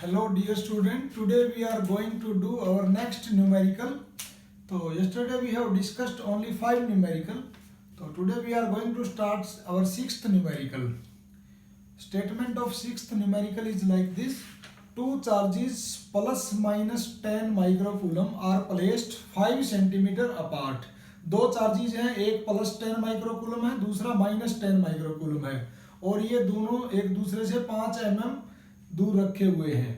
Hello dear student, today we are going to do our next numerical. So yesterday we have discussed only 5 numerical. So today we are going to start our 6th numerical. Statement of 6th numerical is like this. Two charges plus minus 10 microcoulomb are placed 5 centimeter apart. दो charges हैं, एक plus 10 microcoulomb है, दूसरा minus 10 microcoulomb है और ये दोनों एक दूसरे से 5 mm दूर रखे हुए हैं.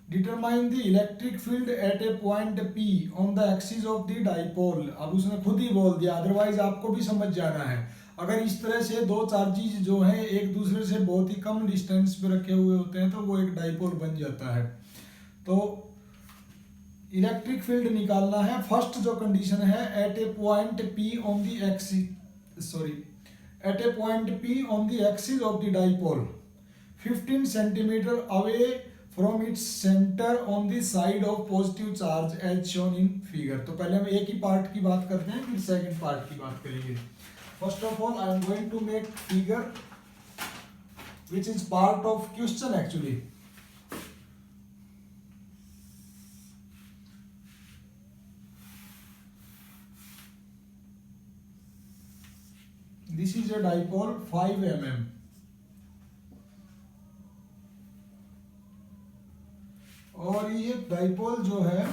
Determine the electric field eight a point P on the axis of the dipole. अब उसने खुद ही बोल दिया, अदरवाइज आपको भी समझ जाना है. अगर इस तरह से दो चार्जेज जो हैं एक दूसरे से बहुत ही कम डिस्टेंस पे रखे हुए होते हैं तो वो एक डाइपोल बन जाता है. तो इलेक्ट्रिक फील्ड निकालना है. फर्स्ट जो कंडीशन है, at a point P on the axis at a point P on the axis of the dipole 15 centimetre away from its centre on the side of positive charge as shown in figure. तो पहले हम एक ही part की बात करते हैं, फिर second part की बात करेंगे. First of all I am going to make figure which is part of question actually. This is a dipole 5 mm. और ये डाइपोल जो है,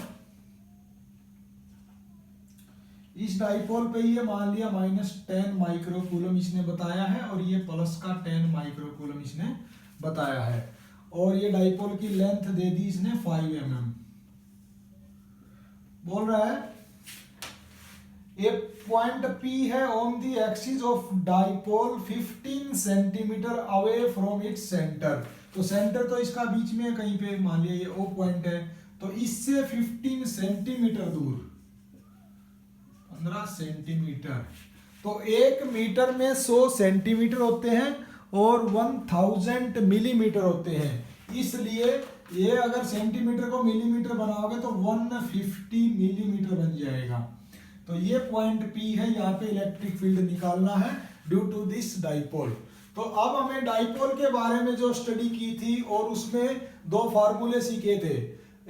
इस डाइपोल पे ये मान लिया -10 माइक्रोकूलम इसने बताया है और ये प्लस का 10 माइक्रोकूलम इसने बताया है. और ये डाइपोल की लेंथ दे दी इसने 5 mm. बोल रहा है ए पॉइंट P है on the axis of dipole 15 centimetre away from its centre. तो सेंटर तो इसका बीच में कहीं पे, मान लिया ये O पॉइंट है, तो इससे 15 सेंटीमीटर दूर 15 सेंटीमीटर. तो 1 मीटर में 100 सेंटीमीटर होते हैं और 1000 मिलीमीटर होते हैं. इसलिए ये अगर सेंटीमीटर को मिलीमीटर बनाओगे तो 150 मिलीमीटर बन जाएगा. तो ये पॉइंट P है, यहाँ पे इलेक्ट्रिक फील्ड निकालना है ड्यू टू दिस डाइपोल. तो अब हमें डाइपोल के बारे में जो स्टडी की थी और उसमें दो फार्मूले सीखे थे.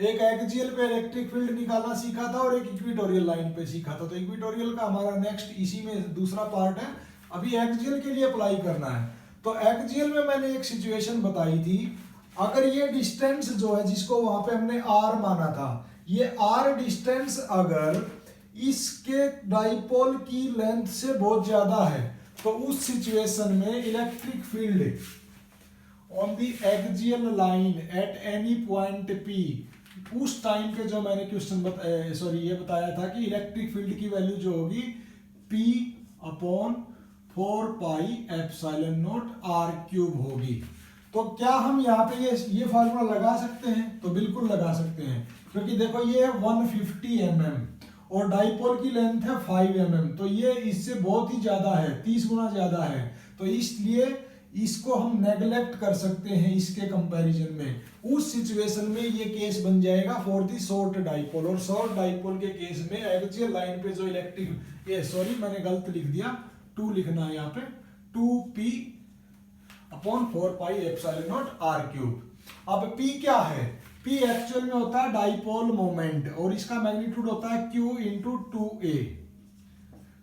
एक एक्सियल पे इलेक्ट्रिक फील्ड निकालना सीखा था और एक इक्वेटोरियल लाइन पे सीखा था. तो इक्वेटोरियल का हमारा नेक्स्ट इसी में दूसरा पार्ट है. अभी एक्सियल के लिए अप्लाई करना है. तो एक्सियल में मैंने एक सिचुएशन बताई थी. अगर ये डिस्टेंस जो है जिसको वहां पे हमने R माना था, ये R डिस्टेंस अगर इसके डाइपोल की लेंथ से बहुत ज्यादा है तो उस सिचुएशन में electric field on the axial line at any point P, उस टाइम पे जो मैंने क्वेश्चन ये बताया था कि इलेक्ट्रिक फील्ड की वैल्यू जो होगी P upon 4 pi epsilon not R³ होगी. तो क्या हम यहाँ पे ये फार्मूला लगा सकते हैं? तो बिल्कुल लगा सकते हैं, क्योंकि देखो ये 150 mm और डाइपोल की लेंथ है 5 mm. तो ये इससे बहुत ही ज्यादा है, 30 गुना ज्यादा है. तो इसलिए इसको हम नेग्लेक्ट कर सकते हैं इसके कंपैरिजन में. उस सिचुएशन में ये केस बन जाएगा फॉर द शॉर्ट डाइपोल. और शॉर्ट डाइपोल के केस में एक्सियल लाइन पे जो इलेक्ट्रिक मैंने गलत लिख दिया, 2 लिखना है यहाँ पे, 2P upon 4 pi epsilon not R³. अब P क्या है? P एक्चुअल में होता है डाइपोल मोमेंट और इसका मैग्नीट्यूड होता है Q इंटू 2A.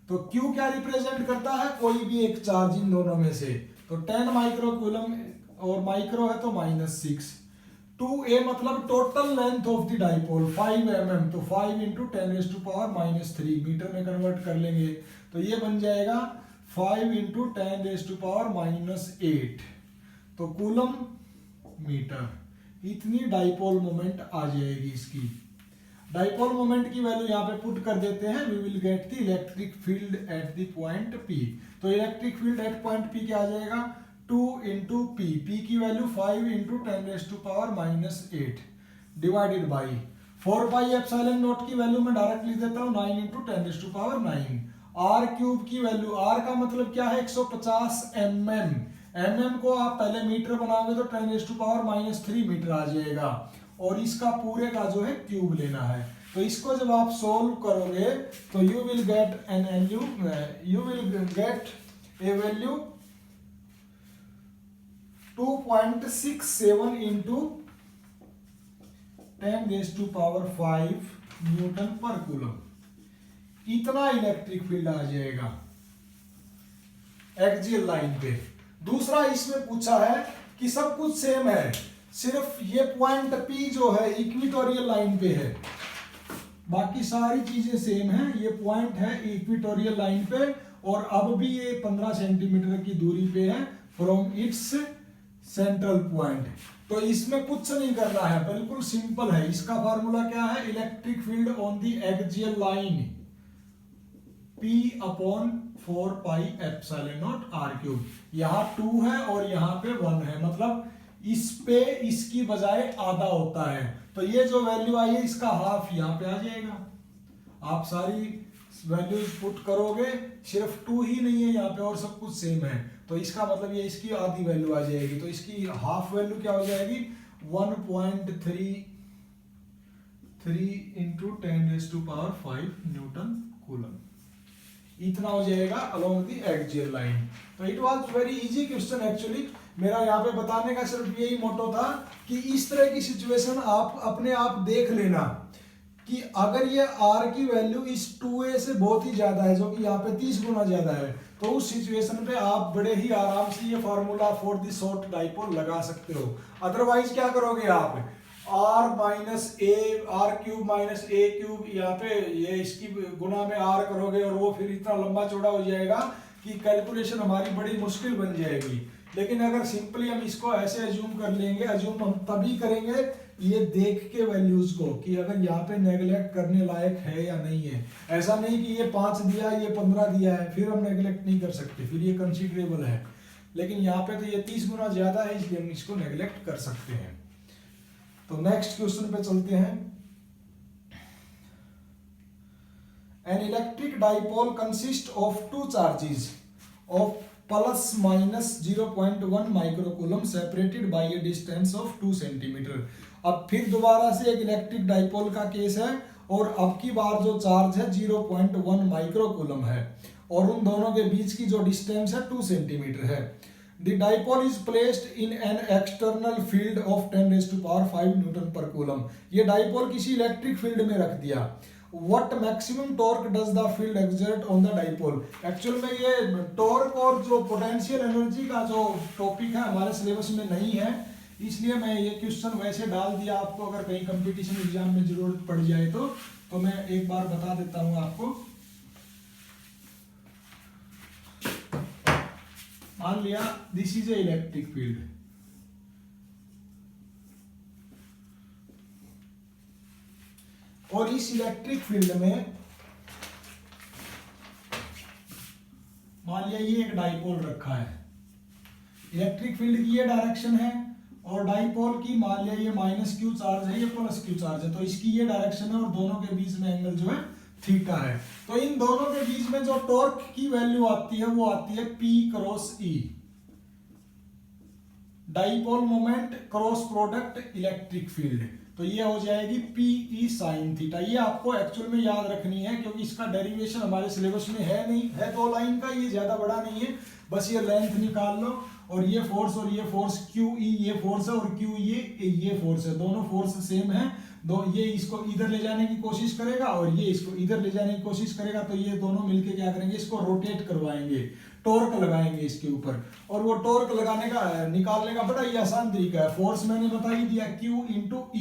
तो Q क्या रिप्रेजेंट करता है? कोई भी एक चार्ज इन दोनों में से. तो 10 माइक्रोकूलम और माइक्रो है तो -6. 2A मतलब total length of the dipole 5 mm. तो 5 इंटू 10⁻³ मीटर में कन्वर्ट कर लेंगे तो ये बन जाएगा 5 इंटू 10⁻⁸. तो कूलम मीटर, इतनी डाइपोल मोमेंट आ जाएगी इसकी. डाइपोल मोमेंट की वैल्यू यहाँ पे पुट कर देते हैं. We will get the electric field at the point P. तो electric field at point P क्या आ जाएगा? 2 इंटू P. P की वैल्यू 5 इंटू 10⁻⁸ divided by 4 pi epsilon naught की वैल्यू मैं डायरेक्ट लिख देता हूँ 9 इंटू 10⁻⁹. R³ की वैल्यू, R का मतलब क्या है? 150 mm. mm को आप पहले मीटर बनाओगे तो 10⁻⁻³ मीटर आ जाएगा और इसका पूरे का जो है क्यूब लेना है. तो इसको जब आप सोल्व करोगे तो you will get A value 2.67 into 10⁵ Newton per coulomb, इतना इलेक्ट्रिक फील्ड आ जाएगा एक्सियल लाइन पे। दूसरा इसमें पूछा है कि सब कुछ सेम है, सिर्फ ये पॉइंट P जो है इक्वेटोरियल लाइन पे है, बाकी सारी चीजें सेम है। ये पॉइंट है इक्वेटोरियल लाइन पे और अब भी ये 15 सेंटीमीटर की दूरी पे है फ्रॉम इट्स सेंट्रल पॉइंट। तो इसमें कुछ नहीं करना है, बिल्कुल सिंपल है। इसका फार्मूला क्या है? Electric field on the axial line P/4πε0r³। यहाँ 2 है और यहाँ पे 1 है, मतलब इस पे इसकी बजाय आधा होता है। तो ये जो वैल्यू आई है इसका हाफ यहाँ पे आ जाएगा। आप सारी वैल्यूज पुट करोगे, सिर्फ 2 ही नहीं है यहाँ पे और सब कुछ सेम है, तो इसका मतलब ये इसकी आधी वैल्यू आ जाएगी। तो इसकी हाफ वैल्यू क्या हो जाएगी? 1.33 × 10⁵ न्यूटन कूलम, इतना हो जाएगा अलोंग द एक्सियल लाइन। तो it was very easy question actually. मेरा यहाँ पे बताने का सिर्फ यही मोटो था कि इस तरह की सिचुएशन आप अपने आप देख लेना कि अगर ये r की वैल्यू इस 2a से बहुत ही ज्यादा है, जो कि यहाँ पे 30 गुना ज्यादा है, तो उस सिचुएशन पे आप बड़े ही आराम से ये formula for the short dipole लगा सकते हो। अदरवाइज क्या करोगे आप? r³ यहाँ पे ये इसकी गुना में r करोगे और वो फिर इतना लंबा चौड़ा हो जाएगा कि कैलकुलेशन हमारी बड़ी मुश्किल बन जाएगी। लेकिन अगर सिंपली हम इसको ऐसे अज्यूम कर लेंगे, अज्यूम हम तभी करेंगे ये देख के वैल्यूज को कि अगर यहाँ पे नेगलेक्ट करने लायक है या नहीं है। ऐसा नहीं कि ये 5 दिया ये 15 दिया है फिर हम नेगलेक्ट नहीं कर सकते, फिर ये कंसीडरेबल है। लेकिन यहाँ पे तो ये 30 गुना ज्यादा है, इसलिए हम इसको नेगलेक्ट कर सकते हैं। तो नेक्स्ट क्वेश्चन पे चलते हैं। An electric dipole consist of 2 charges of ±0.1 microcoulomb separated by A distance of 2 centimetre. अब फिर दोबारा से एक इलेक्ट्रिक डाइपोल का केस है और अब की बार जो चार्ज है 0.1 माइक्रोकूलम है और उन दोनों के बीच की जो डिस्टेंस है 2 सेंटीमीटर है। The dipole is placed in an external field of 10⁵ Newton per coulomb. ये डाइपोल किसी इलेक्ट्रिक फील्ड में रख दिया। What maximum torque does the field exert on the dipole? Actual में ये टॉर्क और जो पोटेंशियल एनर्जी का जो टॉपिक है हमारे सिलेबस में नहीं है, इसलिए मैं ये क्वेश्चन वैसे डाल दिया आपको। अगर कहीं कंपटीशन एग्जाम में जरूरत पड़ जाए तो मैं एक बार बता देता हूँ आपको। मान लिया this is A electric field, और इस इलेक्ट्रिक फील्ड में मान लिया ये एक डाइपोल रखा है। इलेक्ट्रिक फील्ड की ये डायरेक्शन है और डाइपोल की मान लिया ये -q चार्ज है, ये +q चार्ज है, तो इसकी ये डायरेक्शन है और दोनों के बीच में एंगल जो है थीटा है। तो इन दोनों के बीच में जो टॉर्क की वैल्यू आती है वो आती है P×E, dipole moment cross product electric field. तो ये हो जाएगी PE sin थीटा। ये आपको एक्चुअल में याद रखनी है क्योंकि इसका डेरिवेशन हमारे सिलेबस में है नहीं, है 2 लाइन का, ये ज्यादा बड़ा नहीं है, बस ये लेंथ निकाल लो और ये फोर्स QE ये फोर्स है और QE ये फोर्स है, दोनों फोर्स सेम है। ये इसको इधर ले जाने की कोशिश करेगा और ये इसको इधर ले जाने की कोशिश करेगा, तो ये दोनों मिलके क्या करेंगे, इसको रोटेट करवाएंगे, टॉर्क लगाएंगे इसके ऊपर। और वो टॉर्क लगाने का निकालने का बड़ा ही आसान तरीका है, फोर्स मैंने बता ही दिया Q × E,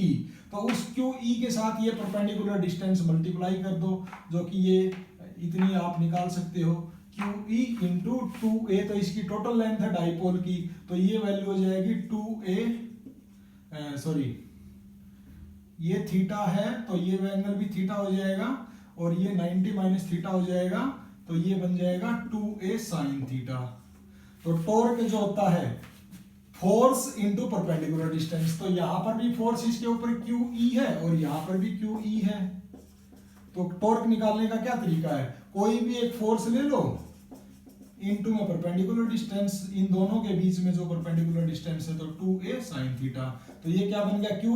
तो उस QE के साथ ये परपेंडिकुलर डिस्टेंस मल्टीप्लाई कर दो, जो कि ये इतनी आप निकाल सकते हो QE × 2a, तो इसकी टोटल लेंथ है डाइपोल की, तो ये वैल्यू हो जाएगी 2a, ये थीटा है तो ये एंगल भी थीटा हो जाएगा और ये 90 - थीटा हो जाएगा, तो ये बन जाएगा 2a sin थीटा। तो टॉर्क जो होता है फोर्स इनटू परपेंडिकुलर डिस्टेंस, तो यहां पर भी फोर्स इसके ऊपर QE है और यहां पर भी QE है। तो टॉर्क निकालने का क्या तरीका है, कोई भी एक फोर्स ले लो इनटू में परपेंडिकुलर डिस्टेंस, इन दोनों के बीच में जो परपेंडिकुलर डिस्टेंस है, तो 2a sin थीटा। तो ये क्या बन गया, Q ×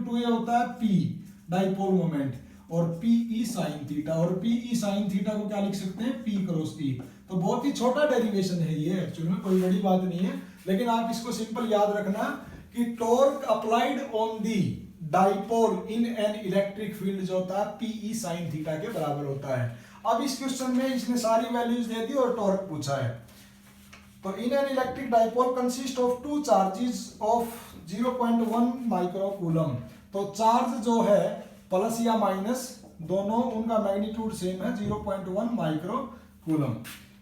2a होता है P डाइपोल मोमेंट और PE sin थीटा, और PE sin थीटा को क्या लिख सकते हैं, P×E। तो बहुत ही छोटा डेरिवेशन है ये, एक्चुअली में कोई बड़ी बात नहीं है, लेकिन आप इसको सिंपल याद रखना कि torque applied on the dipole in an electric field जो होता है पीई साइन थीटा के बराबर होता है। अब इस क्वेश्चन में इसने सारी वैल्यूज दे दी और टॉर्क पूछा है। तो in an electric dipole consist of two charges of 0.1 micro coulomb. तो चार्ज जो है प्लस या माइनस दोनों उनका मैग्नीट्यूड सेम है 0.1 micro coulomb.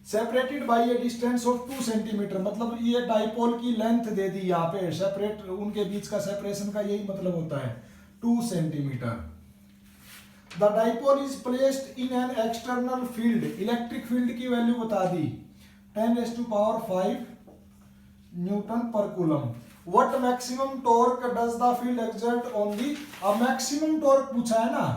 Separated by A distance of 2 centimetre, मतलब ये डाइपोल की लेंथ दे दी यहाँ पे, सेपरेट उनके बीच का सेपरेशन का यही मतलब होता है 2 centimetre. The dipole is placed in an external field, electric field की वैल्यू बता दी 10⁵ Newton per coulomb. What maximum torque does the field exert on the, अब मैक्सिमम टॉर्क पूछा है ना,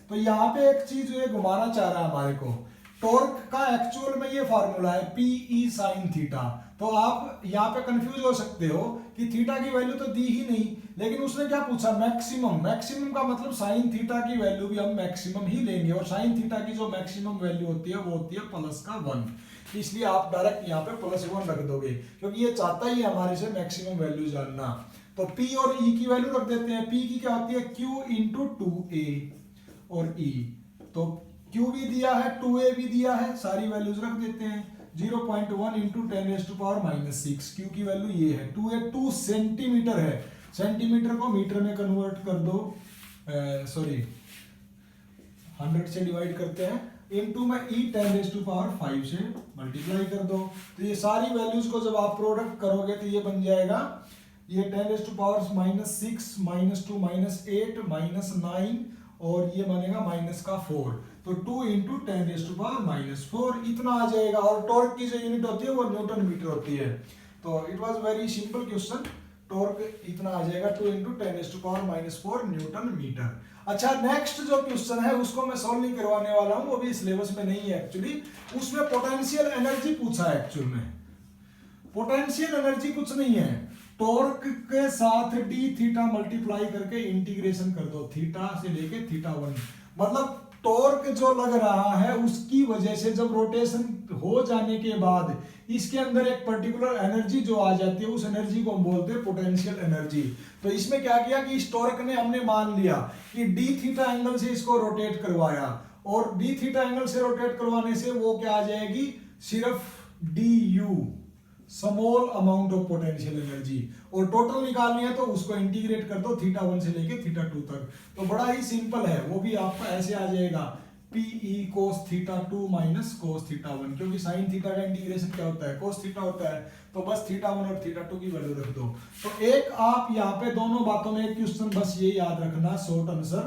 तो यहाँ पे एक चीज ये घुमाना चाह रहा है हमारे को, टॉर्क का एक्चुअल में ये फार्मूला है पीई साइन थीटा। तो आप यहाँ पे कंफ्यूज हो सकते हो कि थीटा की वैल्यू तो दी ही नहीं, लेकिन उसने क्या पूछा मैक्सिमम, मैक्सिमम का मतलब साइन थीटा की वैल्यू भी हम मैक्सिमम ही लेंगे, और साइन थीटा की जो मैक्सिमम वैल्यू होती है वो होती है +1, इसलिए आप डायरेक्ट यहाँ पे +1 रख दोगे, क्योंकि ये चाहता ही हमारे से मैक्सिमम वैल्यू जानना। तो P और E की वैल्यू रख देते हैं। P की क्या होती है Q इंटू 2A और E, तो Q भी दिया है 2A भी दिया है, सारी वैल्यूज रख देते हैं। 0.1 इंटू 10⁻⁻⁶ Q की वैल्यू ये है 2A, 2 सेंटीमीटर है, सेंटीमीटर को मीटर में कन्वर्ट कर दो, सॉरी 100 से डिवाइड करते हैं, इनटू में E 10⁵ से मल्टीप्लाई कर दो। तो ये सारी वैल्यूज को जब आप प्रोडक्ट करोगे तो ये बन जाएगा, ये 10⁻⁻⁶ -2 -8 -9 और ये बनेगा -4, तो 2 इंटू 10⁻⁻⁴ इतना आ जाएगा। और टॉर्क की जो यूनिट होती है वो न्यूटन मीटर होती है। तो it was very simple question, torque इतना आ जाएगा 2 इंटू 10⁻⁻⁴ न्यूटन मीटर। अच्छा, नेक्स्ट जो क्वेश्चन है उसको मैं सॉल्व नहीं करवाने वाला हूं, वो भी सिलेबस में नहीं है एक्चुअली, उसमें पोटेंशियल एनर्जी पूछा है। एक्चुअल में पोटेंशियल एनर्जी कुछ नहीं है, टॉर्क के साथ डी थीटा मल्टीप्लाई करके इंटीग्रेशन कर दो, थीटा से लेके θ1, मतलब टॉर्क जो लग रहा है उसकी वजह से जब रोटेशन हो जाने के बाद इसके अंदर एक पर्टिकुलर एनर्जी जो आ जाती है, उस एनर्जी को हम बोलते हैं पोटेंशियल एनर्जी। तो इसमें क्या किया कि इस टॉर्क ने हमने मान लिया कि डी थीटा एंगल से इसको रोटेट करवाया, और डी थीटा एंगल से रोटेट करवाने से वो क्या आ जाएगी, सिर्फ D you small amount of potential energy, और टोटल निकालनी है तो उसको इंटीग्रेट कर दो θ1 से लेके θ2 तक। तो बड़ा ही सिंपल है, वो भी आपका ऐसे आ जाएगा PE cos θ2 माइनस cos θ1, क्योंकि साइन थीटा का इंटीग्रेशन क्या होता है cos थीटा होता है, तो बस θ1 और θ2 की वैल्यू रख दो। तो एक आप यहाँ पे दोनों बातों में एक क्वेश्चन बस ये याद रखना, शॉर्ट आंसर,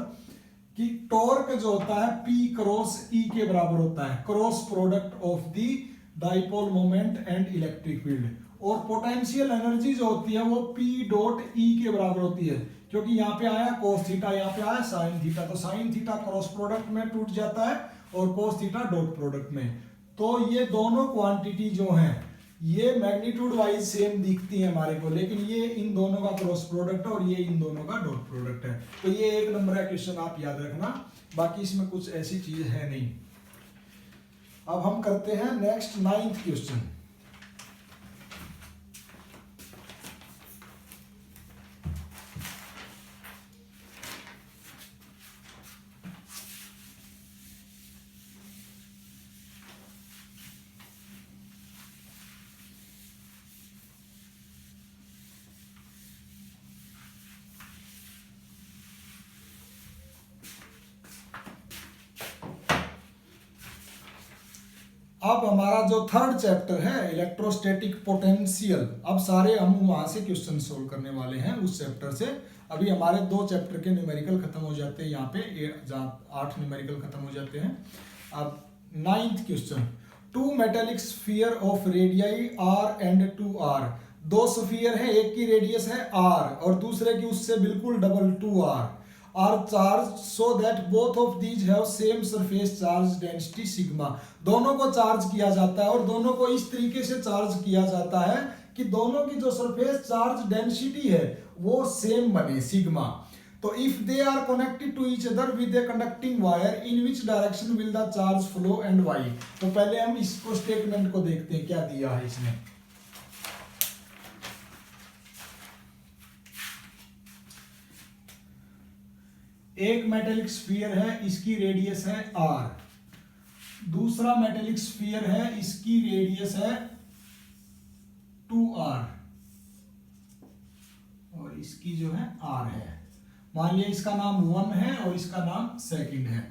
कि टॉर्क जो होता है P क्रॉस E के बराबर होता है, cross product of the dipole moment and electric field, और पोटेंशियल एनर्जी जो होती है वो P डॉट E के बराबर होती है, क्योंकि यहाँ पे आया cos थीटा, यहाँ पे आया sin थीटा, तो sin थीटा क्रॉस प्रोडक्ट में टूट जाता है और cos थीटा डॉट प्रोडक्ट में। तो ये दोनों क्वांटिटी जो हैं ये मैग्नीट्यूड वाइज सेम दिखती है हमारे को, लेकिन ये इन दोनों का क्रॉस प्रोडक्ट है और ये इन दोनों का डॉट प्रोडक्ट है। तो ये 1 नंबर का क्वेश्चन आप याद रखना, बाकी इसमें कुछ ऐसी चीज है नहीं। अब हम करते हैं नेक्स्ट 9th क्वेश्चन। अब हमारा जो 3rd चैप्टर है इलेक्ट्रोस्टैटिक पोटेंशियल, अब सारे हम वहां से क्वेश्चन सोल्व करने वाले हैं उस चैप्टर से। अभी हमारे 2 चैप्टर के न्यूमेरिकल खत्म हो जाते हैं, यहाँ पे 8 न्यूमेरिकल खत्म हो जाते हैं। अब 9th question, 2 metallic sphere of radii r and 2r, 2 sphere है, एक की रेडियस है r और दूसरे की उससे बिल्कुल double 2r, are charged so that both of these have same surface charge density sigma, दोनों को चार्ज किया जाता है और दोनों को इस तरीके से चार्ज किया जाता है कि दोनों की जो सरफेस चार्ज डेंसिटी है वो सेम बने सिग्मा। तो if they are connected to each other with a conducting wire, in which direction will the charge flow and why. तो पहले हम इसको स्टेटमेंट को देखते हैं क्या दिया है इसमें। एक मेटेलिक स्फीयर है, इसकी रेडियस है r, दूसरा मेटेलिक स्फीयर है, इसकी रेडियस है 2r और इसकी जो है r है। मान लिया इसका नाम 1 है और इसका नाम सेकंड है।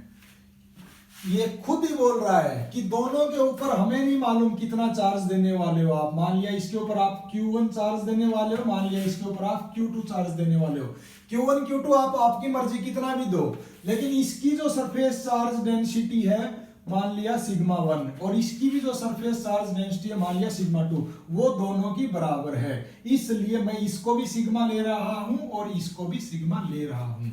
ये खुद ही बोल रहा है कि दोनों के ऊपर हमें नहीं मालूम कितना चार्ज देने वाले हो आप। मान लिया इसके ऊपर आप Q1 चार्ज देने वाले हो, मान लिया इसके ऊपर आप Q2 चार्ज देने वाले हो। Q1 Q2 आप आपकी मर्जी कितना भी दो, लेकिन इसकी जो सरफेस चार्ज डेंसिटी है मान लिया सिग्मा 1 और इसकी भी जो सरफेस चार्ज डेंसिटी है मान लिया सिग्मा 2, वो दोनों की बराबर है। इसलिए मैं इसको भी सिग्मा ले रहा हूं और इसको भी सिग्मा ले रहा हूं।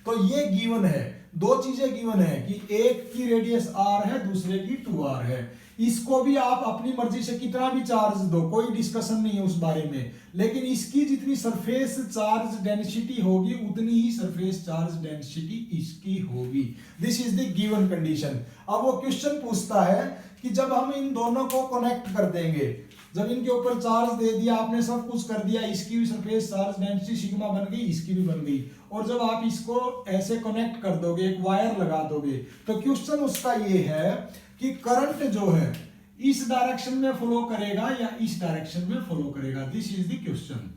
तो ये गिवन है, दो चीजें गिवन है कि एक की रेडियस r है, दूसरे की 2r है। इसको भी आप अपनी मर्जी से कितना भी चार्ज दो, कोई डिस्कशन नहीं है उस बारे में, लेकिन इसकी जितनी सरफेस चार्ज डेंसिटी होगी उतनी ही सरफेस चार्ज डेंसिटी इसकी होगी। This is the given condition. अब वो क्वेश्चन पूछता है कि जब हम इन दोनों को कनेक्ट कर देंगे, जब इनके ऊपर चार्ज दे दिया आपने, सब कुछ कर दिया, इसकी भी सरफेस चार्ज डेंसिटी सिग्मा बन गई, इसकी भी बन गई, और जब आप इसको ऐसे कनेक्ट कर दोगे, एक वायर लगा दोगे, तो क्वेश्चन उसका ये है कि करंट जो है इस डायरेक्शन में फ्लो करेगा या इस डायरेक्शन में फ्लो करेगा। This is the question.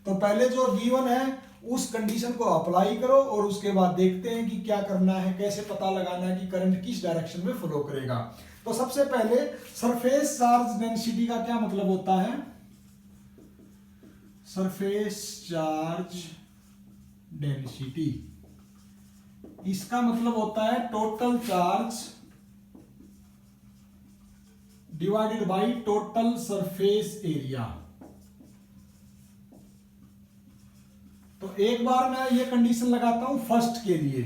तो पहले जो गिवन है उस कंडीशन को अप्लाई करो और उसके बाद देखते हैं कि क्या करना है, कैसे पता लगाना है कि करंट किस डायरेक्शन में फ्लो करेगा। तो सबसे पहले सरफेस चार्ज डेंसिटी का क्या मतलब होता है? सरफेस चार्ज डेंसिटी, इसका मतलब होता है total charge divided by total surface area. तो एक बार मैं ये कंडीशन लगाता हूं फर्स्ट के लिए,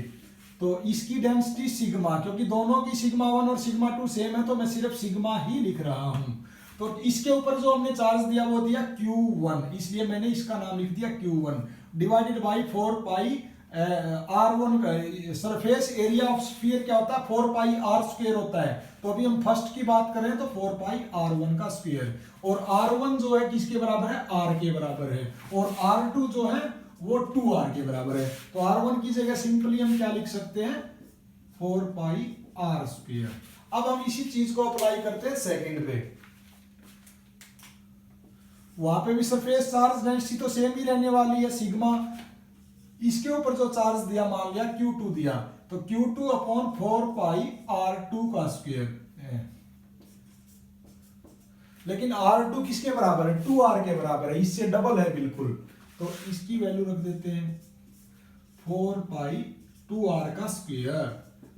तो इसकी डेंसिटी सिग्मा, क्योंकि दोनों की सिग्मा 1 और सिग्मा 2 सेम है तो मैं सिर्फ सिग्मा ही लिख रहा हूं। तो इसके ऊपर जो हमने चार्ज दिया वो दिया Q1, इसलिए मैंने इसका नाम लिख दिया Q1 divided by 4 pi R1 का सरफेस एरिया ऑफ स्फीयर क्या होता है 4 पाई R स्क्वायर होता है। तो अभी हम फर्स्ट की बात करें तो 4 पाई R1 का स्क्वायर, और R1 जो है किसके बराबर है? R के बराबर है, और R2 जो है वो 2R के बराबर है। तो R1 की जगह सिंपली हम क्या लिख सकते हैं? 4 पाई R स्क्वायर। अब हम इसी चीज को अप्लाई करते हैं सेकंड पे, वहां पे भी सरफेस चार्ज डेंसिटी तो सेम ही रहने वाली है सिग्मा। इसके ऊपर जो चार्ज दिया मान लिया Q2 दिया, तो Q2 अपॉन 4 पाई R2 का स्क्वायर, लेकिन R2 किसके बराबर है? 2R के बराबर है, इससे डबल है बिल्कुल। तो इसकी वैल्यू रख देते हैं 4 पाई 2R का स्क्वायर।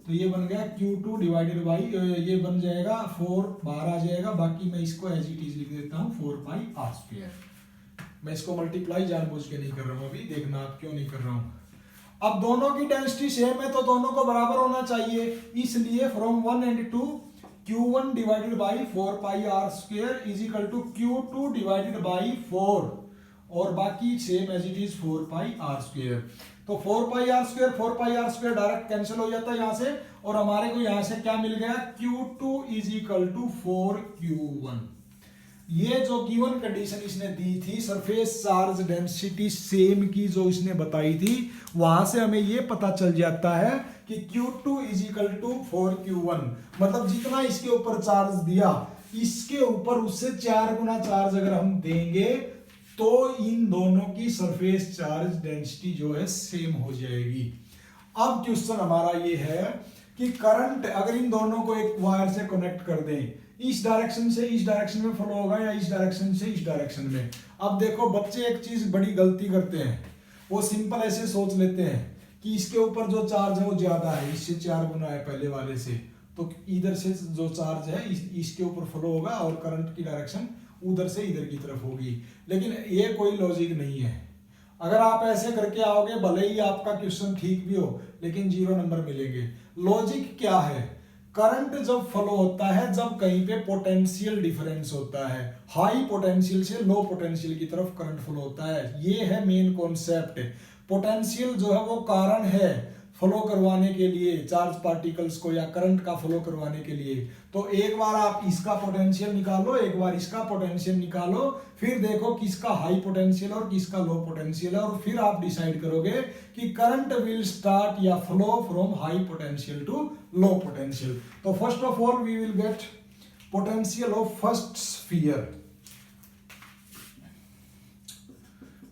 तो ये बन गया Q2 डिवाइडेड बाई, ये बन जाएगा 4 बाहर आ जाएगा, बाकी मैं इसको एज इट इज लिख देता हूं 4 पाई R स्क्वायर। मैं इसको मल्टीप्लाई जानबूझ के नहीं कर रहा हूं, अभी देखना आप क्यों नहीं कर रहा हूं। अब दोनों की डेंसिटी सेम है तो दोनों को बराबर होना चाहिए, इसलिए from 1 and 2 Q1 divided by 4 pi R square is equal to Q2 divided by 4, और बाकी same as it is 4 pi R square. तो 4 pi R square direct cancel हो जाता है यहां से, और हमारे को यहां से क्या मिल गया? Q2 is equal to 4Q1। ये जो गिवन कंडीशन इसने दी थी सरफेस चार्ज डेंसिटी सेम की जो इसने बताई थी, वहां से हमें ये पता चल जाता है कि Q2 is equal to 4Q1। मतलब जितना इसके ऊपर चार्ज दिया इसके ऊपर उससे 4 गुना चार्ज अगर हम देंगे तो इन दोनों की सरफेस चार्ज डेंसिटी जो है सेम हो जाएगी। अब क्वेश्चन हमारा ये है कि करंट अगर इन दोनों को एक वायर से कनेक्ट कर दें, इस डायरेक्शन से इस डायरेक्शन में फ्लो होगा या इस डायरेक्शन से इस डायरेक्शन में। अब देखो बच्चे एक चीज बड़ी गलती करते हैं, वो सिंपल ऐसे सोच लेते हैं कि इसके ऊपर जो चार्ज है वो ज्यादा है, इससे 4 गुना है पहले वाले से, तो इधर से जो चार्ज है इसके ऊपर फ्लो होगा और करंट की डायरेक्शन उधर से इधर की तरफ होगी। लेकिन ये कोई लॉजिक नहीं है। अगर आप ऐसे करके आओगे भले ही आपका क्वेश्चन ठीक भी हो लेकिन 0 नंबर मिलेंगे। लॉजिक क्या है? करंट जब फ्लो होता है जब कहीं पे पोटेंशियल डिफरेंस होता है, हाई पोटेंशियल से लो पोटेंशियल की तरफ करंट फ्लो होता है, ये है मेन कॉन्सेप्ट। पोटेंशियल जो है वो कारण है, फ्लो करवाने के लिए चार्ज पार्टिकल्स को या करंट का फ्लो करवाने के लिए। तो एक बार आप इसका पोटेंशियल निकालो, एक बार इसका पोटेंशियल निकालो, फिर देखो किसका हाई पोटेंशियल और किसका लो पोटेंशियल है, और फिर आप डिसाइड करोगे कि करंट विल स्टार्ट या flow from high potential to low potential. तो first of all we will get potential of first sphere.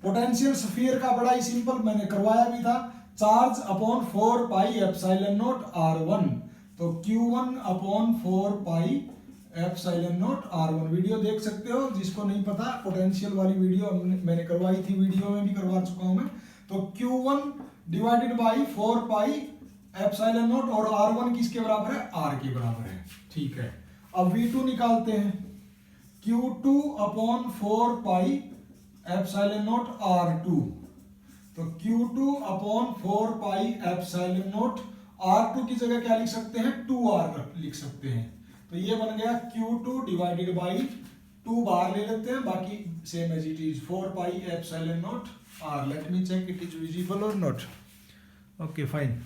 Potential sphere का बड़ा ही सिंपल, मैंने करवाया भी था, charge upon 4 pi epsilon not R1। तो Q1 upon 4 pi epsilon not R1। Video देख सकते हो, जिसको नहीं पता पोटेंशियल वाली वीडियो मैंने करवाई थी, वीडियो में भी करवा चुका हूं मैं। तो Q1 divided by 4 pi epsilon not, और R1 किसके बराबर है, R के बराबर है। ठीक है, अब V2 निकालते हैं, Q2 upon 4 pi epsilon not R2। तो Q2 upon 4 pi epsilon not R2 की जगह क्या लिख सकते हैं, 2R लिख सकते हैं। तो ये बन गया Q2 डिवाइडेड बाई 2 बार ले लेते हैं, बाकी same as it is 4 pi epsilon naught R। Let me check it is visible और नॉट। Okay fine.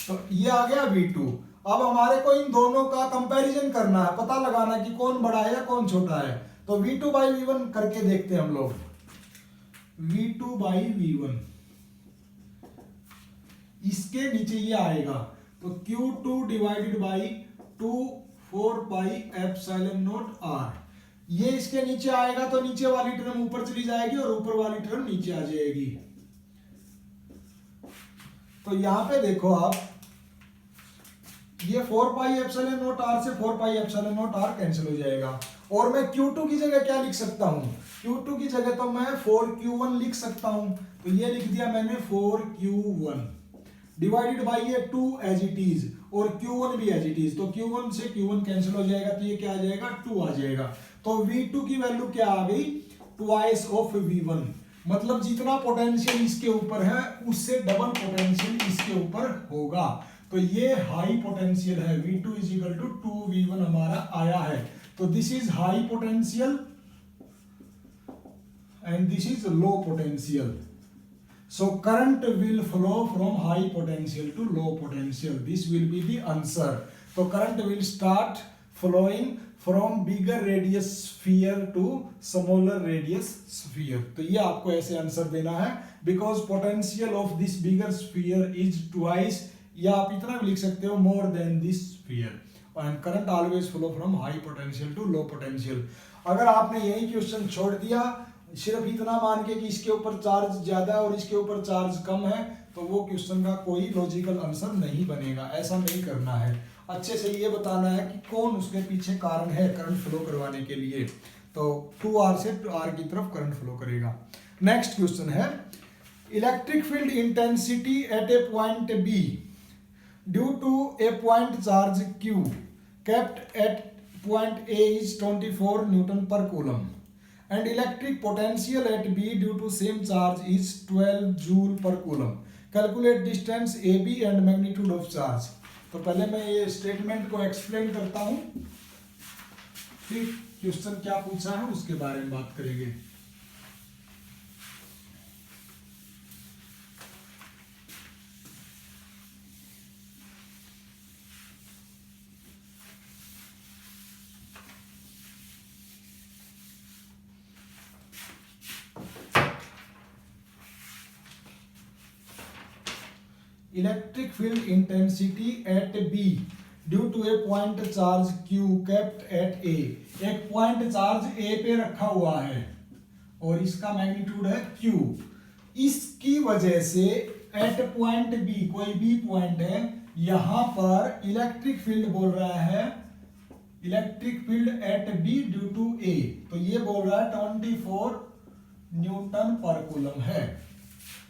तो ये आ गया V2। अब हमारे को इन दोनों का कंपैरिजन करना है, पता लगाना कि कौन बड़ा है या कौन छोटा है। तो V2 बाई V1 करके देखते हैं हम लोग। V2 बाई V1, इसके नीचे ये आएगा, तो Q2 divided by 2 4 pi epsilon naught R। ये इसके नीचे आएगा तो नीचे वाली टर्म ऊपर चली जाएगी और ऊपर वाली टर्म नीचे आ जाएगी। तो यहां पे देखो आप, ये 4 पाई एप्सिलॉन नॉट R से 4 pi epsilon naught R cancel हो जाएगा, और मैं Q2 की जगह क्या लिख सकता हूं, Q2 की जगह तो मैं 4Q1 लिख सकता हूं। तो ये लिख दिया मैंने 4Q1 डिवाइडेड बाई ये 2 एज इट इज, और Q1 भी एज इट इज। तो Q1 से Q1 कैंसिल हो जाएगा, तो ये क्या आ जाएगा, 2 आ जाएगा। तो V2 की वैल्यू क्या आ गई, ट्वाइस ऑफ V1। मतलब जितना पोटेंशियल इसके ऊपर है उससे डबल पोटेंशियल इसके ऊपर होगा। तो ये हाई पोटेंशियल है, V2 is equal to 2V1 हमारा आया है। तो this is high potential and this is low potential. So current will flow from high potential to low potential. This will be the answer. So current will start flowing from bigger radius sphere to smaller radius sphere. तो ये आपको ऐसे answer देना है, because potential of this bigger sphere is twice, या आप इतना भी लिख सकते हो, more than this sphere. And current always flow from high potential to low potential. अगर आपने यही क्वेश्चन छोड़ दिया, सिर्फ इतना मान के कि इसके ऊपर चार्ज ज्यादा और इसके ऊपर चार्ज कम है, तो वो क्वेश्चन का कोई लॉजिकल आंसर नहीं बनेगा। ऐसा नहीं करना है, अच्छे से ये बताना है कि कौन उसके पीछे कारण है करंट फ्लो करवाने के लिए। तो 2R से R की तरफ करंट फ्लो करेगा। नेक्स्ट क्वेश्चन है, electric field intensity at a point B due to a point charge Q kept at point A is 24 Newton per coulomb and electric potential at B due to same charge is 12 joule per coulomb. Calculate distance AB and magnitude of charge. तो पहले मैं ये statement को explain करता हूं, फिर question क्या पूछा है उसके बारे में बात करेंगे। Electric field intensity at B due to a point charge Q kept at A। एक पॉइंट चार्ज A पे रखा हुआ है और इसका मैग्नीट्यूड है Q। इसकी वजह से एट पॉइंट B, कोई भी पॉइंट है, यहां पर इलेक्ट्रिक फील्ड बोल रहा है, electric field at B due to A। तो ये बोल रहा है 24 न्यूटन पर कूलम है।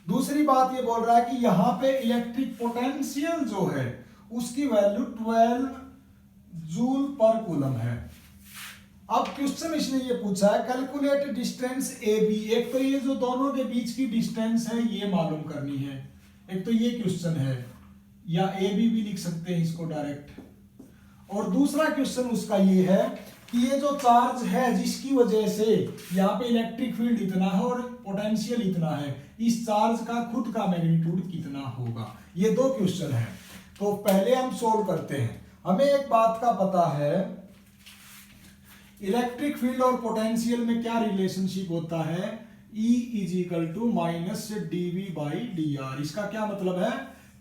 दूसरी बात ये बोल रहा है कि यहां पे इलेक्ट्रिक पोटेंशियल जो है उसकी वैल्यू 12 जूल पर कूलम है। अब क्वेश्चन इसने ये पूछा है, कैलकुलेट डिस्टेंस AB। एक तो ये जो दोनों के बीच की डिस्टेंस है ये मालूम करनी है, एक तो ये क्वेश्चन है, या AB भी लिख सकते हैं इसको डायरेक्ट। और दूसरा क्वेश्चन उसका ये है कि ये जो चार्ज है जिसकी वजह से यहाँ पे इलेक्ट्रिक फील्ड इतना है और पोटेंशियल इतना है, इस चार्ज का खुद का मैग्नीट्यूड कितना होगा। ये दो क्वेश्चन है। तो पहले हम सोल्व करते हैं। हमें एक बात का पता है, इलेक्ट्रिक फील्ड और पोटेंशियल में क्या रिलेशनशिप होता है, E is equal to minus dV/dr। इसका क्या मतलब है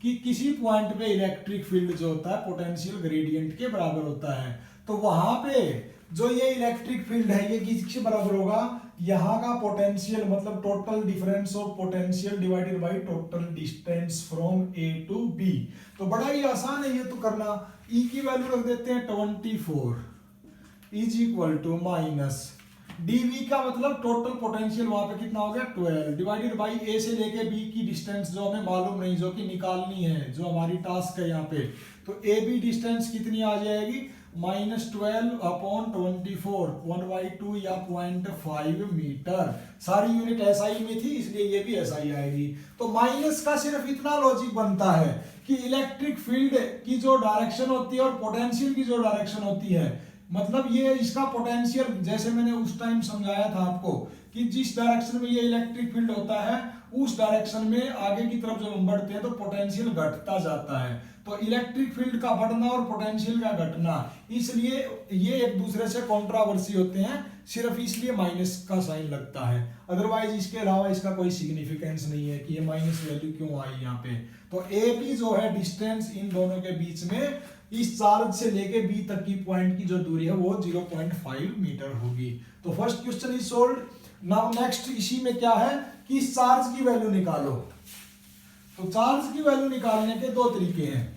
कि किसी पॉइंट पे इलेक्ट्रिक फील्ड जो होता है पोटेंशियल ग्रेडियंट के बराबर होता है। तो वहां पे जो ये इलेक्ट्रिक फील्ड है ये किसके बराबर होगा, यहाँ का पोटेंशियल मतलब total difference of potential divided by total distance from A to B। तो बड़ा ही आसान है ये तो करना। E की वैल्यू रख देते हैं 24 is equal to minus dV का मतलब टोटल पोटेंशियल वहां पे कितना हो गया 12 डिवाइडेड बाई A से लेके B की डिस्टेंस जो हमें मालूम नहीं, जो कि निकालनी है, जो हमारी टास्क है यहाँ पे। तो AB डिस्टेंस कितनी आ जाएगी, -12/24 1/2 या 0.5 मीटर। सारी यूनिट SI में थी इसलिए ये भी SI आएगी। तो माइनस का सिर्फ इतना लॉजिक बनता है कि इलेक्ट्रिक फील्ड की जो डायरेक्शन होती है और पोटेंशियल की जो डायरेक्शन होती है, मतलब ये इसका पोटेंशियल, जैसे मैंने उस टाइम समझाया था आपको कि जिस डायरेक्शन में ये इलेक्ट्रिक फील्ड होता है उस डायरेक्शन में आगे की तरफ जब हम बढ़ते हैं तो पोटेंशियल घटता जाता है। तो इलेक्ट्रिक फील्ड का बढ़ना और पोटेंशियल का घटना, इसलिए ये एक दूसरे से कॉन्ट्रावर्सी होते हैं, सिर्फ इसलिए माइनस का साइन लगता है। अदरवाइज इसके अलावा इसका कोई सिग्निफिकेंस नहीं है कि ये माइनस वैल्यू क्यों आई यहाँ पे। तो AB जो है डिस्टेंस इन दोनों के बीच में, इस चार्ज से लेके B तक की पॉइंट की जो दूरी है वो 0.5 मीटर होगी। तो first question is solved. Now next इसी में क्या है कि इस चार्ज की वैल्यू निकालो। तो चार्ज की वैल्यू निकालने के दो तरीके हैं।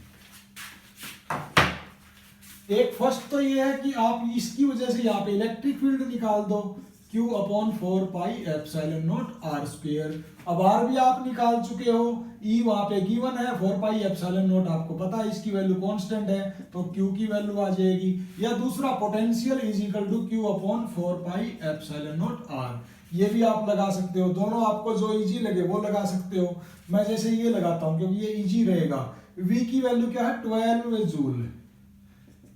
एक फर्स्ट तो ये है कि आप इसकी वजह से यहाँ पे इलेक्ट्रिक फील्ड निकाल दो, Q/4πε0r²। अब R भी आप निकाल चुके हो, E वहां पे गिवन है, 4πε0 आपको पता है इसकी वैल्यू कांस्टेंट है, तो Q की वैल्यू आ जाएगी। या दूसरा potential is equal to Q/4πε0r, ये भी आप लगा सकते हो। दोनों आपको जो इजी लगे वो लगा सकते हो। मैं जैसे ये लगाता हूं क्योंकि ये इजी रहेगा। V की वैल्यू क्या है 12 जूल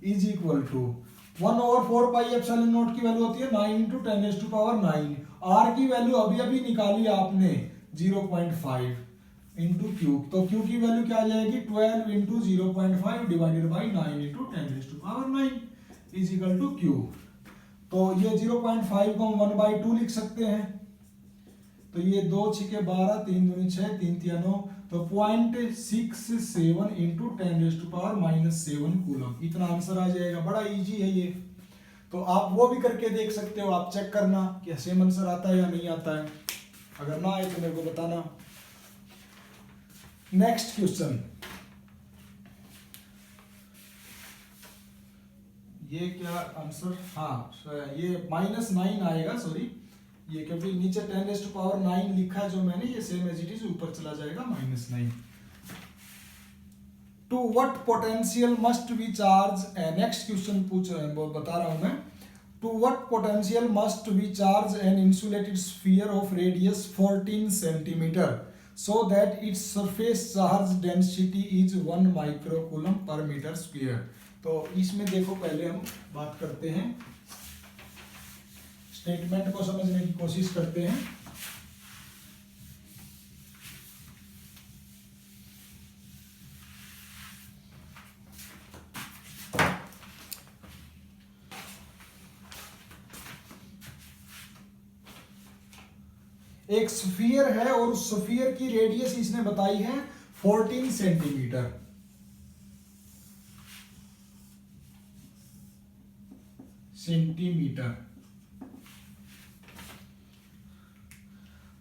इज इक्वल टू 1/4πε0 की वैल्यू होती है 9 × 10⁹। R की वैल्यू अभी अभी निकाली आपने 0.5 इंटू Q। तो Q की वैल्यू क्या आ जाएगी 12 × 0.5 divided by 9 × 10⁹ is equal to Q। तो ये 0.5 को हम 1/2 लिख सकते हैं। तो ये 2 × 6 = 12, 3 दूनी 6, 3 × 9, तो 0.67 इंटू 10⁻⁻7 कूलम, इतना आंसर आ जाएगा। बड़ा इजी है ये, तो आप वो भी करके देख सकते हो। आप चेक करना कि सेम आंसर आता है या नहीं आता है। अगर ना आए तो मेरे को बताना। नेक्स्ट क्वेश्चन, ये क्या आंसर, हाँ ये -9 आएगा, सॉरी ये क्योंकि नीचे 10⁻9 लिखा है जो मैंने, ये सेम एज इट इज ऊपर चला जाएगा -9। To what potential must we charge, next question बता रहा हूं मैं। To what potential must we charge an insulated sphere of radius 14 centimetre so that its surface charge density is 1 microcoulomb per metre square. तो इसमें देखो पहले हम बात करते हैं, स्टेटमेंट को समझने की कोशिश करते हैं। एक स्फीयर है और उस स्फीयर की रेडियस इसने बताई है 14 सेंटीमीटर।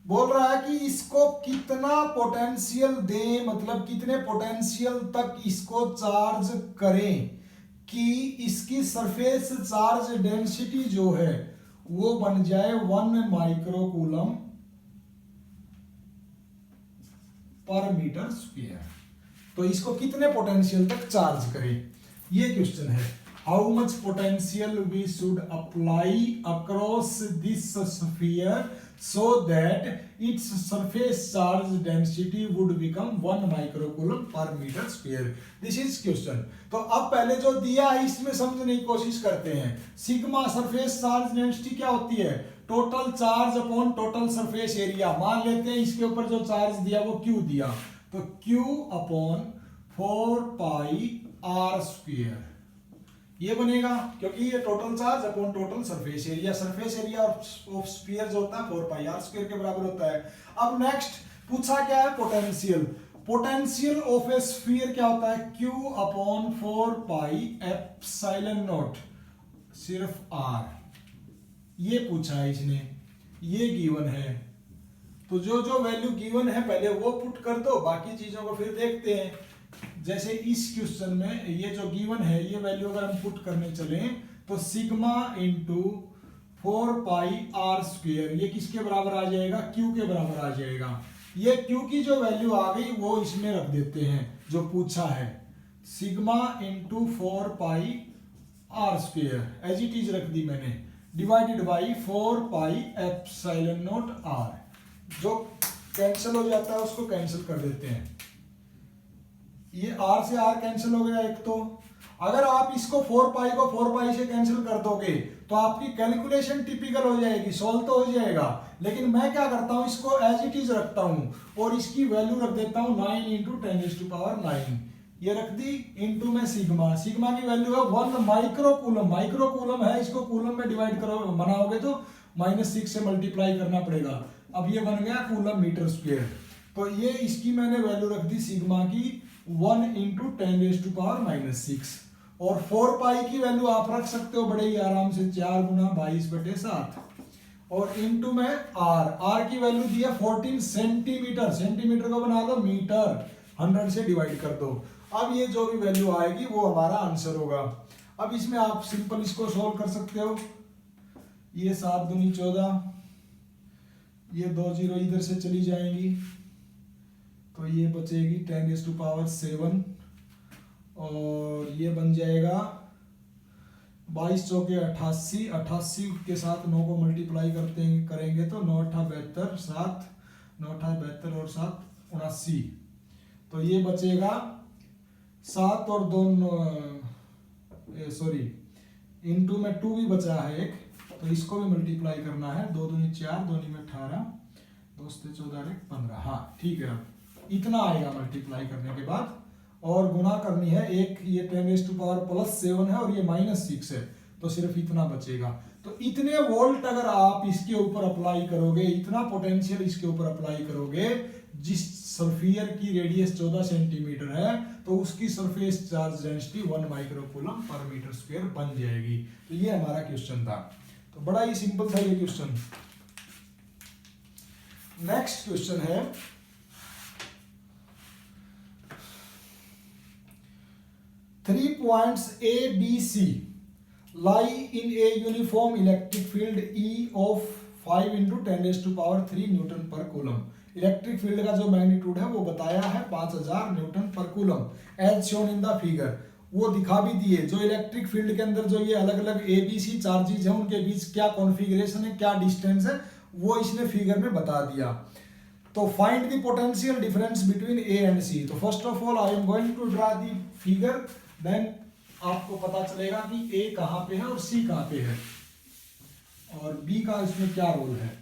बोल रहा है कि इसको कितना पोटेंशियल दें, मतलब कितने पोटेंशियल तक इसको चार्ज करें कि इसकी सरफेस चार्ज डेंसिटी जो है वो बन जाए 1 माइक्रोकूलम पर मीटर स्क्वायर। तो इसको कितने पोटेंशियल तक चार्ज करें, ये क्वेश्चन है। How much potential we should apply across this sphere so that its surface charge density would become 1 microcoulomb per meter square. This is question. तो अब पहले जो दिया है इसमें समझने की कोशिश करते हैं। सिग्मा सरफेस चार्ज डेंसिटी क्या होती है? Total charge upon total surface area. मान लेते हैं इसके ऊपर जो चार्ज दिया वो Q दिया, तो Q upon 4 pi r square ये बनेगा, क्योंकि ये total charge upon total surface area. Surface area of sphere जो होता है 4 पाई r स्क्वायर के बराबर होता है। अब नेक्स्ट पूछा क्या है? Potential. Potential of A sphere क्या होता है? Q upon 4 pi epsilon not, सिर्फ r, ये पूछा है इसने, ये गिवन है। तो जो जो वैल्यू गिवन है पहले वो पुट कर दो, बाकी चीजों को फिर देखते हैं। जैसे इस क्वेश्चन में ये जो गिवन है ये वैल्यू अगर हम पुट करने चले तो sigma into 4 pi r square ये किसके बराबर आ जाएगा? Q के बराबर आ जाएगा। ये Q की जो वैल्यू आ गई वो इसमें रख देते हैं जो पूछा है, sigma into 4 pi r square as it is रख दी मैंने, divided by 4 pi epsilon naught r। जो कैंसिल हो जाता है उसको कैंसिल कर देते हैं। ये r से r कैंसिल हो गया एक। तो अगर आप इसको 4 पाई को 4 पाई से कैंसिल कर दोगे तो आपकी कैलकुलेशन टिपिकल हो जाएगी, सॉल्व तो हो जाएगा। लेकिन मैं क्या करता हूं, इसको एज इट इज रखता हूं और इसकी वैल्यू रख देता हूं 9 इंटू 10⁹9 ये रख दी, इंटू में सिग्मा। सिग्मा की वैल्यू है 1 माइक्रोकूलम। माइक्रोकूलम है, इसको कूलम में डिवाइड करो बनाओगे तो -6 से मल्टीप्लाई करना पड़ेगा। अब ये बन गया कूलम मीटर स्क्वायर। तो ये इसकी मैंने वैल्यू रख दी सिग्मा की 1 इंटू 10⁻⁻6 और 4 पाई की वैल्यू आप रख सकते हो बड़े ही आराम से 4 गुना 22/7 और इंटू में r की वैल्यू दी है 14 सेंटीमीटर। सेंटीमीटर को बना दो मीटर, 100 से डिवाइड कर दो। अब ये जो भी वैल्यू आएगी वो हमारा आंसर होगा। अब इसमें आप सिंपल इसको सोल्व कर सकते हो। ये 7 दूनी 14, ये 2 0 इधर से चली जाएंगी तो ये बचेगी 10⁻7 और ये बन जाएगा 22 चौके 88, 88 के साथ 9 को मल्टीप्लाई करेंगे तो 9 8 72, 7 9 8 72 और 7 79। तो ये बचेगा 7 और 2 सॉरी इंटू में 2 भी बचा है एक, तो इसको भी मल्टीप्लाई करना है। 2 दूनी 4, 2 में 18, 2 से 14 15। हाँ ठीक है, इतना आएगा मल्टीप्लाई करने के बाद और गुना करनी है। एक ये 10⁻+7 है और ये -6 है तो सिर्फ इतना बचेगा। तो इतने वोल्ट अगर आप इसके ऊपर अप्लाई करोगे, इतना पोटेंशियल इसके ऊपर अप्लाई करोगे, जिस स्फीयर की रेडियस 14 सेंटीमीटर है तो उसकी surface charge density 1 microcoulomb per metre square बन जाएगी। तो ये हमारा क्वेश्चन था। तो बड़ा ही सिंपल था ये क्वेश्चन। नेक्स्ट क्वेश्चन है 3 points A, B, C lie in a uniform electric field E of 5 into 10⁻³ Newton per coulomb. Electric field का जो मैग्नीट्यूड है वो बताया है 5000 newton per coulomb as shown in the figure. वो दिखा भी दिए जो इलेक्ट्रिक फील्ड के अंदर जो ये अलग अलग ABC चार्जेज है उनके बीच क्या कॉन्फ़िगरेशन है, क्या डिस्टेंस है, वो इसने फिगर में बता दिया। तो find the potential difference between A and C। तो first of all I am going to draw the figure, then आपको पता चलेगा कि A कहाँ पे है और C कहाँ पे है और B का इसमें क्या रोल है।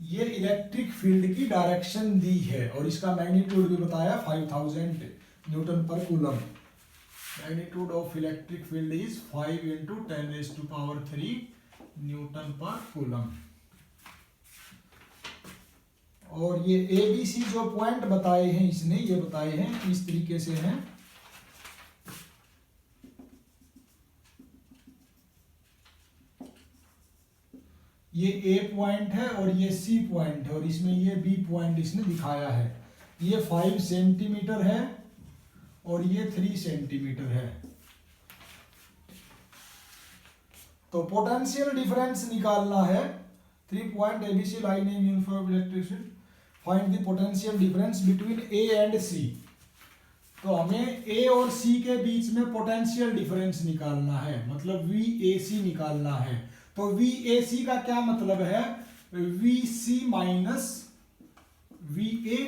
ये इलेक्ट्रिक फील्ड की डायरेक्शन दी है और इसका मैग्नीट्यूड भी बताया 5000 newton per coulomb. Magnitude of electric field is 5 into 10⁻³ Newton per coulomb. और ये ABC जो पॉइंट बताए हैं इसने, ये बताए हैं इस तरीके से हैं। ये ए पॉइंट है और ये सी पॉइंट है और इसमें ये बी पॉइंट इसने दिखाया है। ये 5 सेंटीमीटर है और ये 3 सेंटीमीटर है। तो पोटेंशियल डिफरेंस निकालना है। 3 point ABC line in uniform electricity, find the potential difference between A and C. तो हमें ए और सी के बीच में पोटेंशियल डिफरेंस निकालना है, मतलब VAC निकालना है। तो VAC का क्या मतलब है, VC माइनस VA।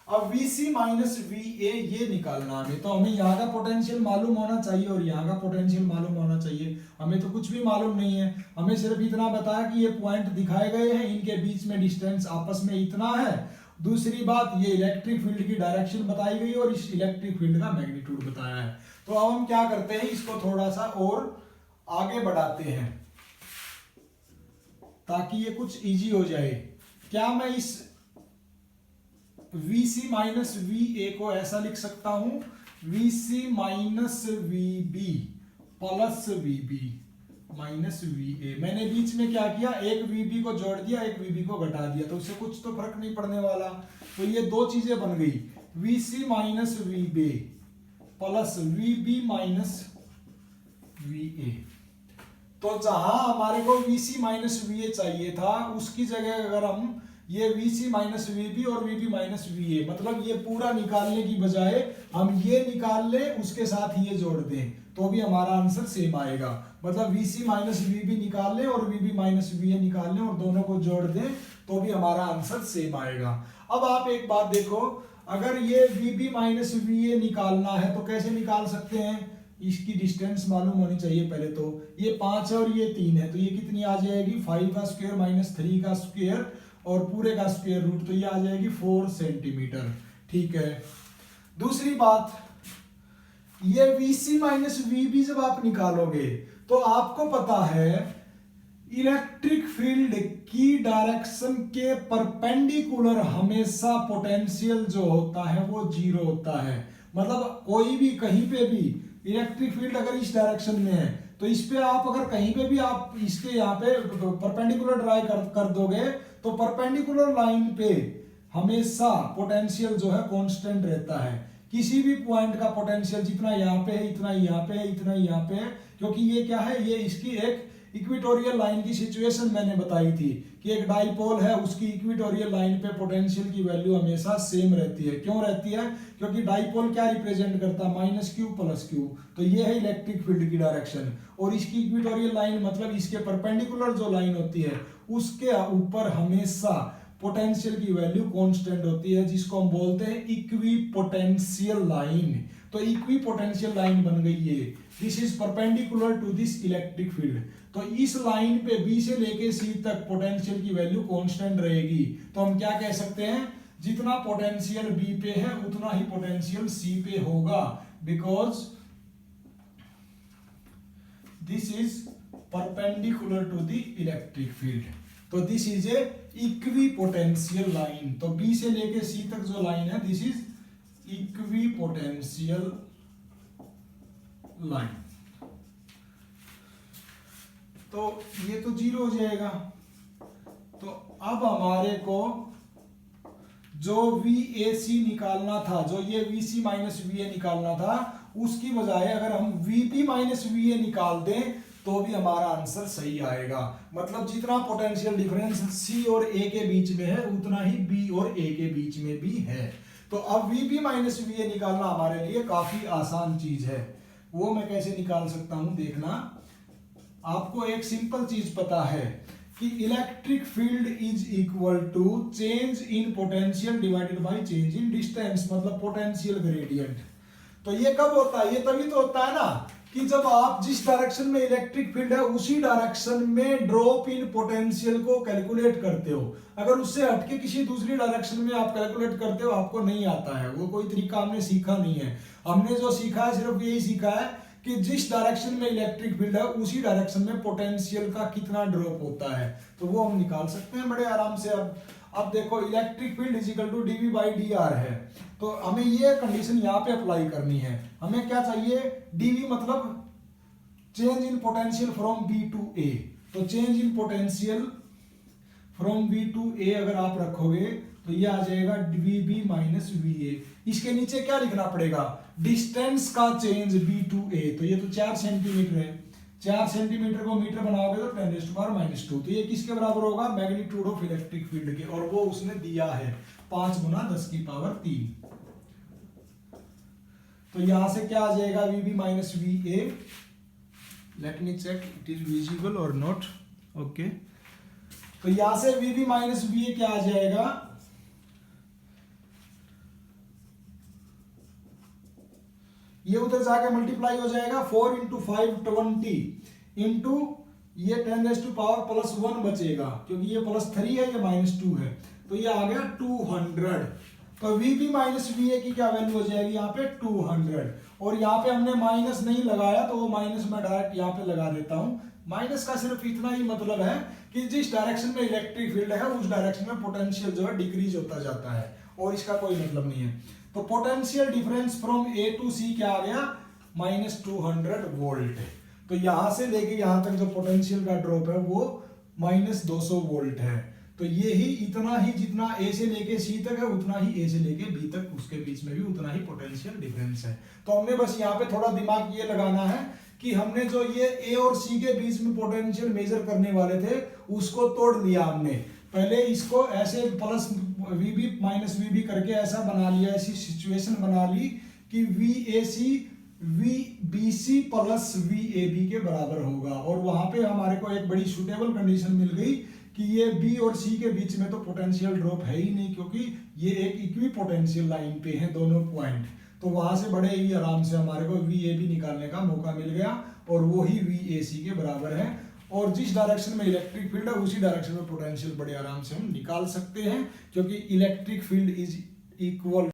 अब VC माइनस VA ये निकालना हमें। तो हमें यहाँ का पोटेंशियल मालूम होना चाहिए और यहाँ का पोटेंशियल मालूम होना चाहिए। हमें तो कुछ भी मालूम नहीं है, हमें सिर्फ इतना बताया कि ये पॉइंट दिखाए गए हैं, इनके बीच में डिस्टेंस आपस में इतना है। दूसरी बात, ये इलेक्ट्रिक फील्ड की डायरेक्शन बताई गई और इस इलेक्ट्रिक फील्ड का मैग्नीट्यूड बताया है। तो अब हम क्या करते हैं, इसको थोड़ा सा और आगे बढ़ाते हैं ताकि ये कुछ इजी हो जाए। क्या मैं इस VC माइनस VA को ऐसा लिख सकता हूं, VC minus VB plus VB minus VA। मैंने बीच में क्या किया, एक VB को जोड़ दिया, एक VB को घटा दिया, तो उससे कुछ तो फर्क नहीं पड़ने वाला। तो ये दो चीजें बन गई, VC minus VB plus VB minus VA। तो जहां हमारे को VC माइनस VA चाहिए था, उसकी जगह अगर हम ये VC माइनस VB और VB माइनस VA, मतलब ये पूरा निकालने की बजाय हम ये निकाल लें, उसके साथ ये जोड़ दें, तो भी हमारा आंसर सेम आएगा। मतलब VC माइनस VB निकाल लें और VB माइनस VA निकाल लें और दोनों को जोड़ दें, तो भी हमारा आंसर सेम आएगा। अब आप एक बात देखो, अगर ये VB माइनस VA निकालना है तो कैसे निकाल सकते हैं, इसकी डिस्टेंस मालूम होनी चाहिए पहले। तो ये 5 है और ये 3 है, तो ये कितनी आ जाएगी, 5 का स्क्वायर माइनस 3 का स्क्वायर और पूरे का स्क्वायर रूट, तो ये आ जाएगी 4 सेंटीमीटर। ठीक है। दूसरी बात, ये VC माइनस VB जब आप निकालोगे तो आपको पता है इलेक्ट्रिक फील्ड की डायरेक्शन के परपेंडिकुलर हमेशा पोटेंशियल जो होता है वो 0 होता है। मतलब कोई भी कहीं पे भी इलेक्ट्रिक फील्ड अगर इस डायरेक्शन में है तो इस पे आप अगर कहीं पे भी आप इसके यहाँ पे परपेंडिकुलर ड्राई कर दोगे तो परपेंडिकुलर लाइन पे हमेशा पोटेंशियल जो है कांस्टेंट रहता है। किसी भी पॉइंट का पोटेंशियल जितना यहाँ पे है, इतना यहाँ पे है, इतना यहाँ पे है, क्योंकि ये क्या है, ये इसकी एक इक्वेटोरियल लाइन की सिचुएशन मैंने बताई थी कि एक डाइपोल है, उसकी इक्वेटोरियल लाइन पे पोटेंशियल की वैल्यू हमेशा सेम रहती है। क्यों रहती है, क्योंकि डाइपोल क्या रिप्रेजेंट करता है, माइनस क्यू प्लस क्यू। तो ये है इलेक्ट्रिक फील्ड की डायरेक्शन, और इसकी इक्वेटोरियल लाइन मतलब इसके परपेंडिकुलर जो लाइन होती है उसके ऊपर हमेशा पोटेंशियल की वैल्यू कांस्टेंट होती है, जिसको हम बोलते हैं इक्विपोटेंशियल लाइन। तो इक्विपोटेंशियल लाइन बन गई ये, this is perpendicular to this electric field. तो इस लाइन पे B से लेके C तक पोटेंशियल की वैल्यू कांस्टेंट रहेगी। तो हम क्या कह सकते हैं, जितना पोटेंशियल B पे है उतना ही पोटेंशियल C पे होगा, because this is perpendicular to the electric field. तो this is a equipotential line. तो B से लेके C तक जो लाइन है, दिस इज इक्विपोटेंशियल लाइन। तो ये तो 0 हो जाएगा। तो अब हमारे को जो VAC निकालना था, जो ये VC माइनस VA निकालना था, उसकी बजाय अगर हम VB माइनस VA निकाल दें तो भी हमारा आंसर सही आएगा। मतलब जितना पोटेंशियल डिफरेंस C और A के बीच में है उतना ही B और A के बीच में भी है। तो अब VB माइनस VA निकालना हमारे लिए काफी आसान चीज है। वो मैं कैसे निकाल सकता हूं, देखना। आपको एक सिंपल चीज पता है कि electric field is equal to change in potential divided by change in distance, मतलब पोटेंशियल ग्रेडियंट। तो ये कब होता है, ये तभी तो होता है ना कि जब आप जिस डायरेक्शन में इलेक्ट्रिक फील्ड है उसी डायरेक्शन में ड्रॉप इन पोटेंशियल को कैलकुलेट करते हो। अगर उससे हटके किसी दूसरी डायरेक्शन में आप कैलकुलेट करते हो, आपको नहीं आता है, वो कोई तरीका हमने सीखा नहीं है। हमने जो सीखा है सिर्फ यही सीखा है कि जिस डायरेक्शन में इलेक्ट्रिक फील्ड है उसी डायरेक्शन में पोटेंशियल का कितना ड्रॉप होता है, तो वो हम निकाल सकते हैं बड़े आराम से। अब देखो, electric field is equal to dV by dr है, तो हमें ये कंडीशन यहाँ पे अप्लाई करनी है। हमें क्या चाहिए, dV मतलब change in potential from B to A। तो change in potential from V to A अगर आप रखोगे तो ये आ जाएगा V B minus V A. इसके नीचे क्या लिखना पड़ेगा, डिस्टेंस का चेंज बी टू ए। तो ये तो 4 सेंटीमीटर है, 4 सेंटीमीटर को मीटर बनाओगे तो 10⁻⁻²। तो ये किसके बराबर होगा, मैग्नीट्यूड ऑफ इलेक्ट्रिक फील्ड के, और वो उसने दिया है 5 × 10⁻³ तो यहां से क्या आ जाएगा, V B minus V A. Let me check it is visible और नॉट। ओके, तो यहां से V B minus V A क्या आ जाएगा, ये उधर जाके मल्टीप्लाई हो जाएगा, 4 × 5 20 इंटू ये 10⁻⁻1 बचेगा, क्योंकि ये +3 है, ये -2 है, तो ये आ गया 200। तो V B minus V A की क्या वैल्यू हो जाएगी यहाँ पे 200। और यहाँ पे हमने माइनस नहीं लगाया तो वो माइनस मैं डायरेक्ट यहाँ पे लगा देता हूँ। माइनस का सिर्फ इतना ही मतलब है कि जिस डायरेक्शन में इलेक्ट्रिक फील्ड है उस डायरेक्शन में पोटेंशियल जो है डिक्रीज होता जाता है, और इसका कोई मतलब नहीं है। तो potential difference from A to C क्या आ गया, -200 वोल्ट। तो यहां से लेके यहां तक जो पोटेंशियल का ड्रॉप है वो -200 वोल्ट है। तो ये ही इतना ही जितना ए से लेके सी तक है उतना ही ए से लेके बी तक, उसके बीच में भी उतना ही पोटेंशियल डिफरेंस है। तो हमने बस यहाँ पे थोड़ा दिमाग ये लगाना है कि हमने जो ये ए और सी के बीच में पोटेंशियल मेजर करने वाले थे उसको तोड़ लिया हमने। पहले इसको ऐसे plus V B minus V B करके ऐसा बना लिया, ऐसी सिचुएशन बना ली कि V A C V B C plus V A B के बराबर होगा। और वहां पे हमारे को एक बड़ी सुटेबल कंडीशन मिल गई कि ये बी और सी के बीच में तो पोटेंशियल ड्रॉप है ही नहीं, क्योंकि ये एक इक्वी पोटेंशियल लाइन पे हैं दोनों पॉइंट। तो वहां से बड़े ही आराम से हमारे को वी ए बी निकालने का मौका मिल गया, और वो ही वी ए सी के बराबर है। और जिस डायरेक्शन में इलेक्ट्रिक फील्ड है उसी डायरेक्शन में पोटेंशियल बड़े आराम से हम निकाल सकते हैं, क्योंकि इलेक्ट्रिक फील्ड इज इक्वल